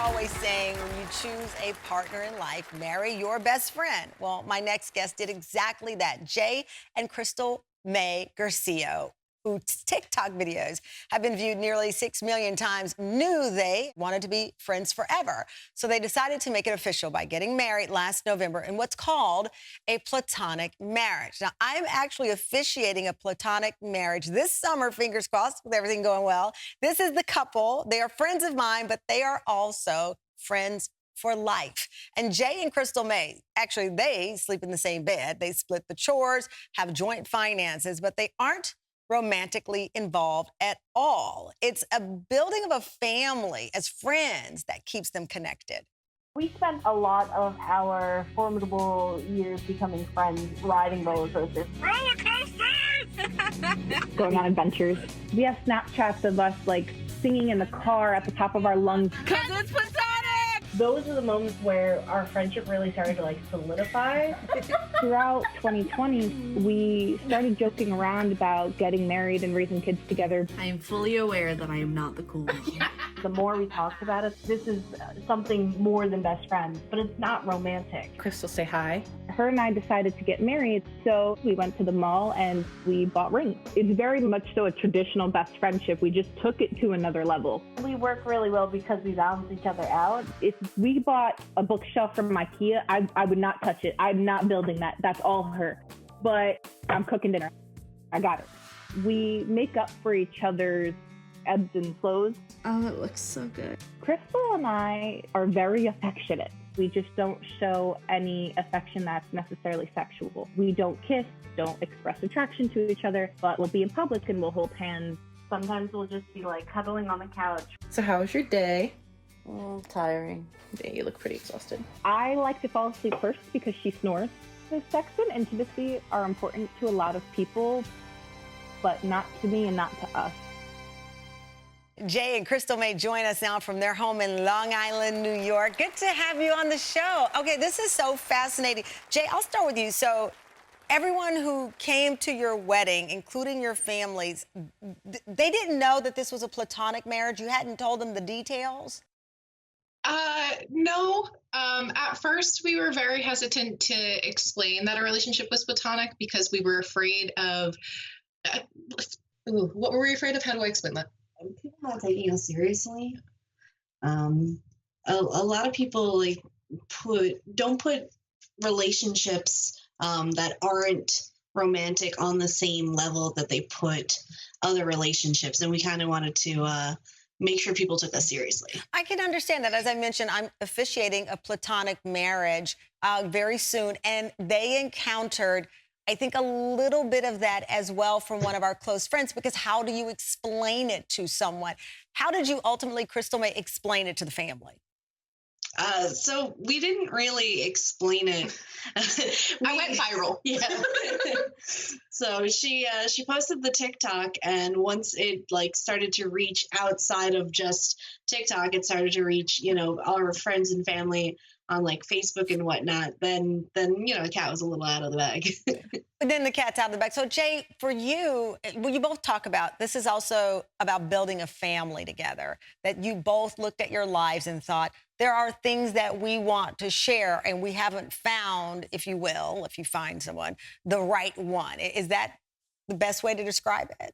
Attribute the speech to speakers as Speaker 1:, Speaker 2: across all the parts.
Speaker 1: always saying when you choose a partner in life, marry your best friend. Well, my next guest did exactly that. Jay and Krystle May Guercio, whose TikTok videos have been viewed nearly 6 million times, knew they wanted to be friends forever. So they decided to make it official by getting married last November in what's called a Platonic marriage. Now, I'm actually officiating a Platonic marriage this summer, fingers crossed, with everything going well. This is the couple. They are friends of mine, but they are also friends for life. And Jay and Krystle May, actually, they sleep in the same bed. They split the chores, have joint finances, but they aren't romantically involved at all. It's a building of a family as friends that keeps them connected.
Speaker 2: We spent a lot of our formidable years becoming friends riding roller coasters.
Speaker 3: Roller coasters!
Speaker 2: Going on adventures. We have Snapchats of us like singing in the car at the top of our lungs.
Speaker 3: Cause it's Platonic!
Speaker 2: Those are the moments where our friendship really started to like solidify. Throughout 2020, we started joking around about getting married and raising kids together.
Speaker 3: I am fully aware that I am not the cool one.
Speaker 2: The more we talked about it, this is something more than best friends, but it's not romantic.
Speaker 4: Krystle, say hi.
Speaker 2: Her and I decided to get married, so we went to the mall and we bought rings. It's very much so a traditional best friendship. We just took it to another level. We work really well because we balance each other out. If we bought a bookshelf from IKEA, I would not touch it. I'm not building that. That's all her. But I'm cooking dinner. I got it. We make up for each other's ebbs and flows.
Speaker 3: Oh, it looks so good.
Speaker 2: Krystle and I are very affectionate. We just don't show any affection that's necessarily sexual. We don't kiss, don't express attraction to each other, but we'll be in public and we'll hold hands. Sometimes we'll just be like cuddling on the couch.
Speaker 4: So how was your day?
Speaker 3: Tiring.
Speaker 4: Yeah, you look pretty exhausted.
Speaker 2: I like to fall asleep first because she snores. So sex and intimacy are important to a lot of people, but not to me and not to us.
Speaker 1: Jay and Krystle May join us now from their home in Long Island, New York. Good to have you on the show. Okay, this is so fascinating. Jay, I'll start with you. So everyone who came to your wedding, including your families, they didn't know that this was a Platonic marriage? You hadn't told them the details?
Speaker 5: No. At first, we were very hesitant to explain that our relationship was platonic because we were afraid of. What were we afraid of? How do I explain that?
Speaker 6: People not taking us seriously. A lot of people like don't put relationships that aren't romantic on the same level that they put other relationships, and we kind of wanted to make sure people took us seriously.
Speaker 1: I can understand that. As I mentioned, I'm officiating a Platonic marriage very soon, and they encountered, I think, a little bit of that as well from one of our close friends, because how do you explain it to someone? How did you ultimately, Krystle May, explain it to the family?
Speaker 6: So we didn't really explain it.
Speaker 5: I went viral.
Speaker 6: Yeah. So she posted the TikTok, and once it like started to reach outside of just TikTok, it started to reach, our friends and family on like Facebook and whatnot, then the cat was a little out of the bag.
Speaker 1: But then the cat's out of the bag. So Jay, for you, well, you both talk about, this is also about building a family together, that you both looked at your lives and thought, there are things that we want to share and we haven't found, if you will, if you find someone, the right one. Is that the best way to describe it?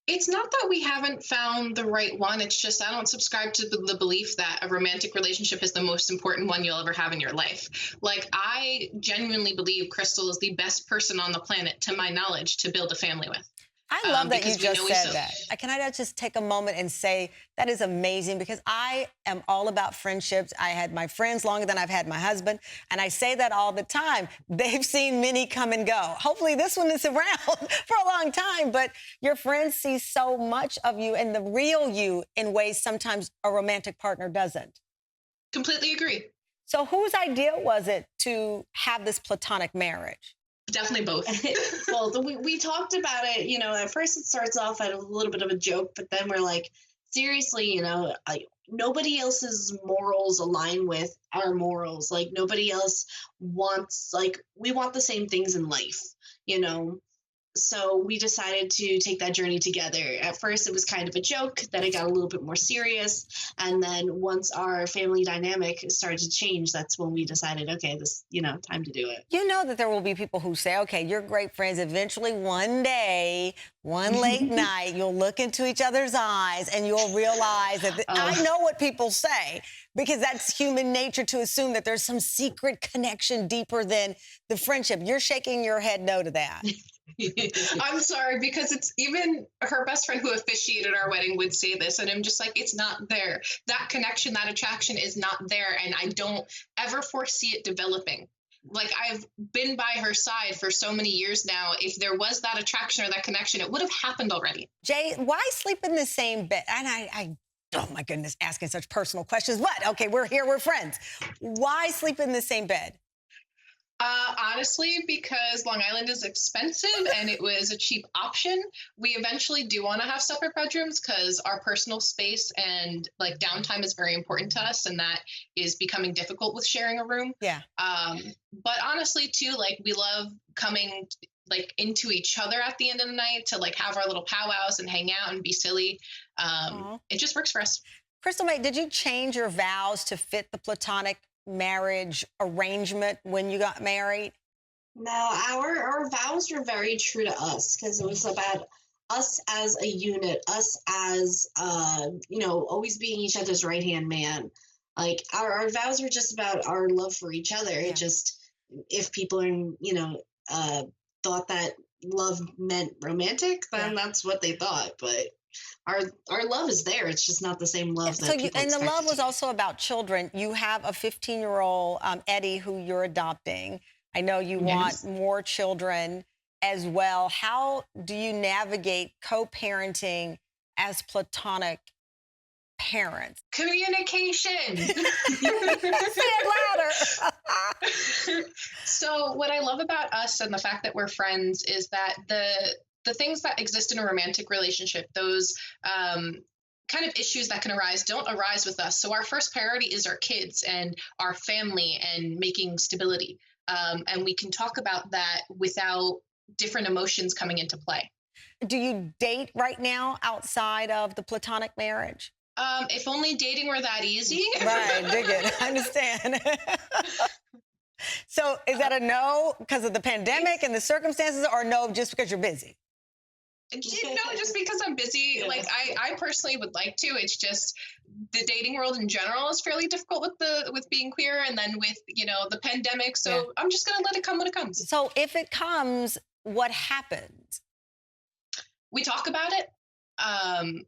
Speaker 5: It's not that we haven't found the right one. It's just I don't subscribe to the belief that a romantic relationship is the most important one you'll ever have in your life. Like, I genuinely believe Krystle is the best person on the planet, to my knowledge, to build a family with.
Speaker 1: I love that you
Speaker 5: because we
Speaker 1: just
Speaker 5: know
Speaker 1: said
Speaker 5: each
Speaker 1: that. Can I just take a moment and say that is amazing, because I am all about friendships. I had my friends longer than I've had my husband, and I say that all the time. They've seen many come and go. Hopefully this one is around for a long time, but your friends see so much of you and the real you in ways sometimes a romantic partner doesn't.
Speaker 5: Completely agree.
Speaker 1: So whose idea was it to have this Platonic marriage?
Speaker 5: Definitely both.
Speaker 6: Well, we talked about it, at first it starts off at a little bit of a joke, but then we're like, seriously, nobody else's morals align with our morals. Like, nobody else wants, like, we want the same things in life, So we decided to take that journey together. At first, it was kind of a joke, then it got a little bit more serious. And then once our family dynamic started to change, that's when we decided, okay, this, time to do it.
Speaker 1: You know that there will be people who say, okay, you're great friends. Eventually, one day, one late night, you'll look into each other's eyes and you'll realize that I know what people say, because that's human nature to assume that there's some secret connection deeper than the friendship. You're shaking your head no to that.
Speaker 5: I'm sorry, because it's even her best friend who officiated our wedding would say this, and I'm just like, it's not there. That connection, that attraction is not there, and I don't ever foresee it developing. Like, I've been by her side for so many years now. If there was that attraction or that connection, it would have happened already.
Speaker 1: Jay, why sleep in the same bed? And oh my goodness, asking such personal questions. But okay, we're here, we're friends. Why sleep in the same bed?
Speaker 5: Honestly, because Long Island is expensive and it was a cheap option. We eventually do want to have separate bedrooms because our personal space and like downtime is very important to us, and that is becoming difficult with sharing a room.
Speaker 1: Yeah.
Speaker 5: But honestly, too, like, we love coming like into each other at the end of the night to like have our little powwows and hang out and be silly. It just works for us.
Speaker 1: Krystle May, did you change your vows to fit the Platonic marriage arrangement when you got married?
Speaker 6: No, our vows were very true to us, because it was about us as a unit, us as always being each other's right hand man. Like, our vows were just about our love for each other.
Speaker 1: Yeah.
Speaker 6: It just, if people are thought that love meant romantic, then that's what they thought. But our love is there. It's just not the same love that people
Speaker 1: and the
Speaker 6: expect
Speaker 1: love
Speaker 6: it
Speaker 1: was
Speaker 6: to.
Speaker 1: also about children. You have a 15-year-old Eddie who you're adopting. I know you want more children as well. How do you navigate co-parenting as Platonic parents?
Speaker 5: Communication.
Speaker 1: Say it louder.
Speaker 5: So what I love about us and the fact that we're friends is that the things that exist in a romantic relationship, those kind of issues that can arise, don't arise with us. So our first priority is our kids and our family and making stability. And we can talk about that without different emotions coming into play.
Speaker 1: Do you date right now outside of the Platonic marriage?
Speaker 5: If only dating were that easy.
Speaker 1: Right, dig it. I understand. So is that a no because of the pandemic and the circumstances, or no just because you're busy?
Speaker 5: Just because I'm busy.
Speaker 6: Yeah.
Speaker 5: Like, I personally would like to. It's just the dating world in general is fairly difficult with being queer, and then with the pandemic. So I'm just gonna let it come when it comes.
Speaker 1: So if it comes, what happens?
Speaker 5: We talk about it.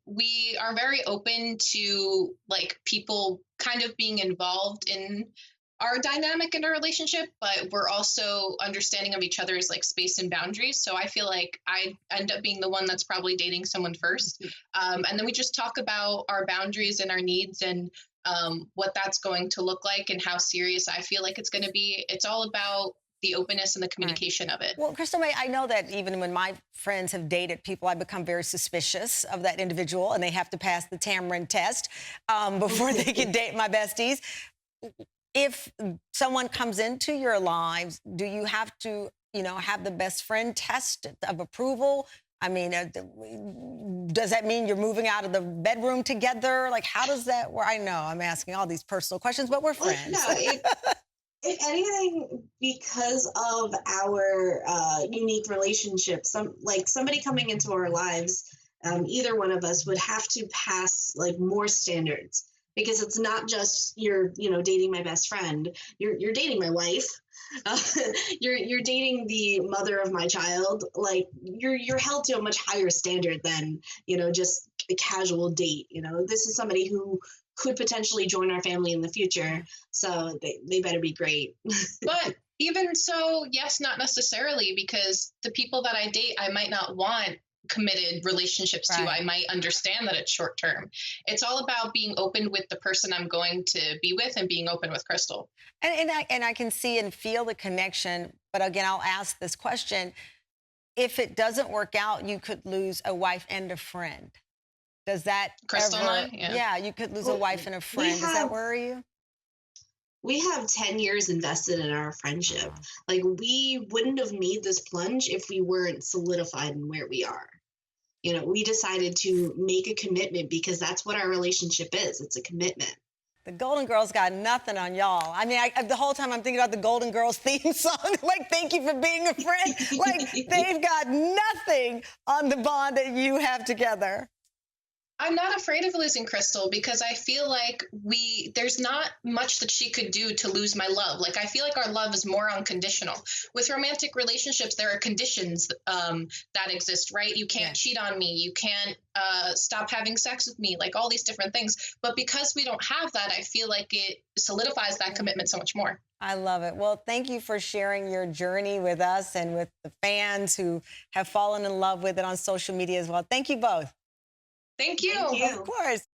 Speaker 5: We are very open to like people kind of being involved in our dynamic in our relationship, but we're also understanding of each other's like space and boundaries. So I feel like I end up being the one that's probably dating someone first. And then we just talk about our boundaries and our needs and what that's going to look like and how serious I feel like it's going to be. It's all about the openness and the communication of it.
Speaker 1: Well, Krystle May, I know that even when my friends have dated people, I become very suspicious of that individual, and they have to pass the Tamron test before they can date my besties. If someone comes into your lives, do you have to, have the best friend test of approval? I mean, does that mean you're moving out of the bedroom together? Like, how does that work? I know I'm asking all these personal questions, but we're friends.
Speaker 6: No, if anything, because of our unique relationship, somebody coming into our lives, either one of us would have to pass like more standards. Because it's not just you're dating my best friend, you're dating my wife, you're dating the mother of my child. Like, you're held to a much higher standard than just a casual date. This is somebody who could potentially join our family in the future, so they better be great.
Speaker 5: But even so, yes, not necessarily, because the people that I date, I might not want committed relationships to. I might understand that it's short term. It's all about being open with the person I'm going to be with and being open with Krystle.
Speaker 1: And I can see and feel the connection. But again, I'll ask this question. If it doesn't work out, you could lose a wife and a friend. Does that
Speaker 5: Krystle
Speaker 1: ever?
Speaker 5: and I? Yeah.
Speaker 1: You could lose a wife and a friend. Does that worry you?
Speaker 6: We have 10 years invested in our friendship. Like, we wouldn't have made this plunge if we weren't solidified in where we are. You know, we decided to make a commitment because that's what our relationship is. It's a commitment.
Speaker 1: The Golden Girls got nothing on y'all. I mean, the whole time I'm thinking about the Golden Girls theme song. Like, thank you for being a friend. Like, they've got nothing on the bond that you have together.
Speaker 5: I'm not afraid of losing Krystle because I feel like there's not much that she could do to lose my love. Like, I feel like our love is more unconditional. With romantic relationships, there are conditions that exist, right? You can't cheat on me. You can't stop having sex with me, like all these different things. But because we don't have that, I feel like it solidifies that commitment so much more.
Speaker 1: I love it. Well, thank you for sharing your journey with us and with the fans who have fallen in love with it on social media as well. Thank you both.
Speaker 5: Thank you.
Speaker 6: Thank you.
Speaker 1: Of course.